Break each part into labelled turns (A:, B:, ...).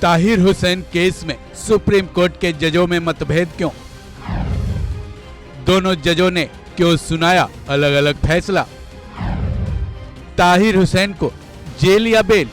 A: Tahir Hussain case में supreme court के जजों में मतभेद क्यों? दोनों जजों ने क्यों सुनाया अलग अलग फैसला? ताहिर हुसैन को जेल या बेल?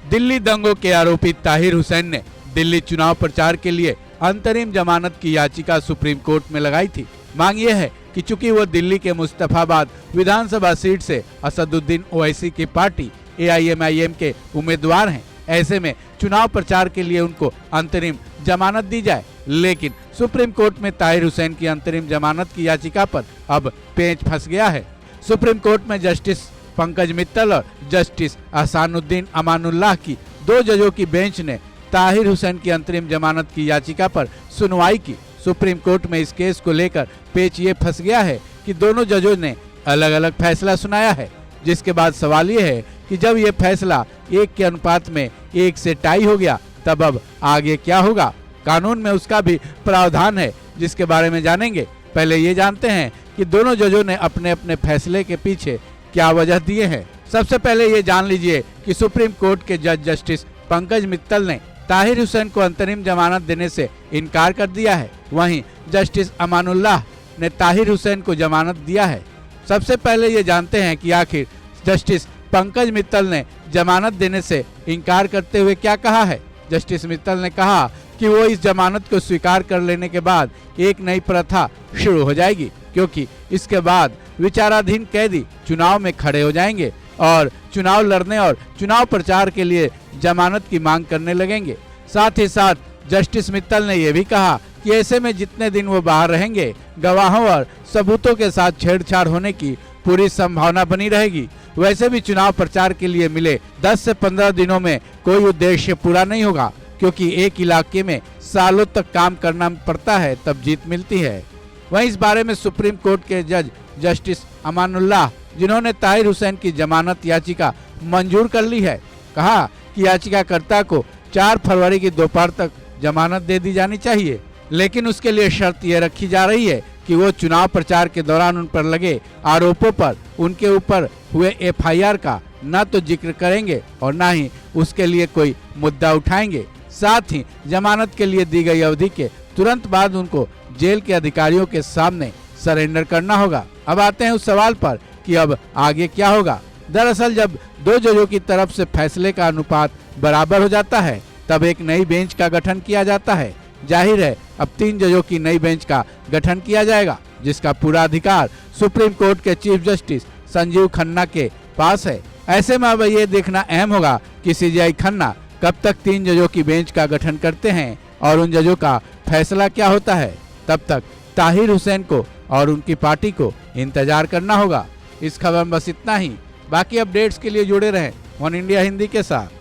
A: दिल्ली दंगों के आरोपी ताहिर हुसैन ने दिल्ली चुनाव प्रचार के लिए अंतरिम जमानत की याचिका सुप्रीम कोर्ट में लगाई थी। मांग यह है कि चूंकि वो दिल्ली के मुस्तफाबाद विधानसभा सीट से असदुद्दीन ओवैसी की पार्टी AIMIM के उम्मीदवार हैं, ऐसे में चुनाव प्रचार के लिए उनको अंतरिम जमानत दी जाए। लेकिन सुप्रीम कोर्ट में ताहिर हुसैन की अंतरिम जमानत की याचिका पर अब पेंच फंस गया है। सुप्रीम कोर्ट में जस्टिस पंकज मित्तल और जस्टिस अहसानुद्दीन अमानुल्लाह की 2 जजों की बेंच ने ताहिर हुसैन की अंतरिम जमानत की याचिका पर सुनवाई की। सुप्रीम कोर्ट में इस केस को लेकर पेच ये फंस गया है कि दोनों जजों ने अलग अलग फैसला सुनाया है, जिसके बाद सवाल ये है कि जब ये फैसला 1 के अनुपात में 1 से टाई हो गया, तब अब आगे क्या होगा? कानून में उसका भी प्रावधान है, जिसके बारे में जानेंगे। पहले ये जानते हैं कि दोनों जजों ने अपने अपने फैसले के पीछे क्या वजह दिए हैं। सबसे पहले ये जान लीजिए कि सुप्रीम कोर्ट के जज जस्टिस पंकज मित्तल ने ताहिर हुसैन को अंतरिम जमानत देने से इनकार कर दिया है। वहीं जस्टिस अमानुल्लाह ने ताहिर हुसैन को जमानत दिया है। सबसे पहले ये जानते हैं कि आखिर जस्टिस पंकज मित्तल ने जमानत देने से इनकार करते हुए क्या कहा है। जस्टिस मित्तल ने कहा कि वो इस जमानत को स्वीकार कर लेने के बाद एक नई प्रथा शुरू हो जाएगी, क्योंकि इसके बाद विचाराधीन कैदी चुनाव में खड़े हो जाएंगे और चुनाव लड़ने और चुनाव प्रचार के लिए जमानत की मांग करने लगेंगे। साथ ही साथ जस्टिस मित्तल ने यह भी कहा कि ऐसे में जितने दिन वो बाहर रहेंगे, गवाहों और सबूतों के साथ छेड़छाड़ होने की पूरी संभावना बनी रहेगी। वैसे भी चुनाव प्रचार के लिए मिले 10 से 15 दिनों में कोई उद्देश्य पूरा नहीं होगा, क्योंकि एक इलाके में सालों तक काम करना पड़ता है, तब जीत मिलती है। वहीं इस बारे में सुप्रीम कोर्ट के जज जस्टिस अमानुल्लाह, जिन्होंने ताहिर हुसैन की जमानत याचिका मंजूर कर ली है, कहा कि याचिकाकर्ता को 4 फरवरी की दोपहर तक जमानत दे दी जानी चाहिए, लेकिन उसके लिए शर्त यह रखी जा रही है कि वो चुनाव प्रचार के दौरान उन पर लगे आरोपों पर उनके ऊपर हुए FIR का न तो जिक्र करेंगे और न ही उसके लिए कोई मुद्दा उठाएंगे। साथ ही जमानत के लिए दी गई अवधि के तुरंत बाद उनको जेल के अधिकारियों के सामने सरेंडर करना होगा। अब आते हैं उस सवाल पर कि अब आगे क्या होगा। दरअसल जब 2 जजों की तरफ से फैसले का अनुपात बराबर हो जाता है, तब एक नई बेंच का गठन किया जाता है। जाहिर है अब 3 जजों की नई बेंच का गठन किया जाएगा, जिसका पूरा अधिकार सुप्रीम कोर्ट के चीफ जस्टिस संजीव खन्ना के पास है। ऐसे में अब ये देखना अहम होगा कि CJI खन्ना कब तक 3 जजों की बेंच का गठन करते हैं और उन जजों का फैसला क्या होता है। तब तक ताहिर हुसैन को और उनकी पार्टी को इंतजार करना होगा। इस खबर में बस इतना ही। बाकी अपडेट्स के लिए जुड़े रहें वन इंडिया हिंदी के साथ।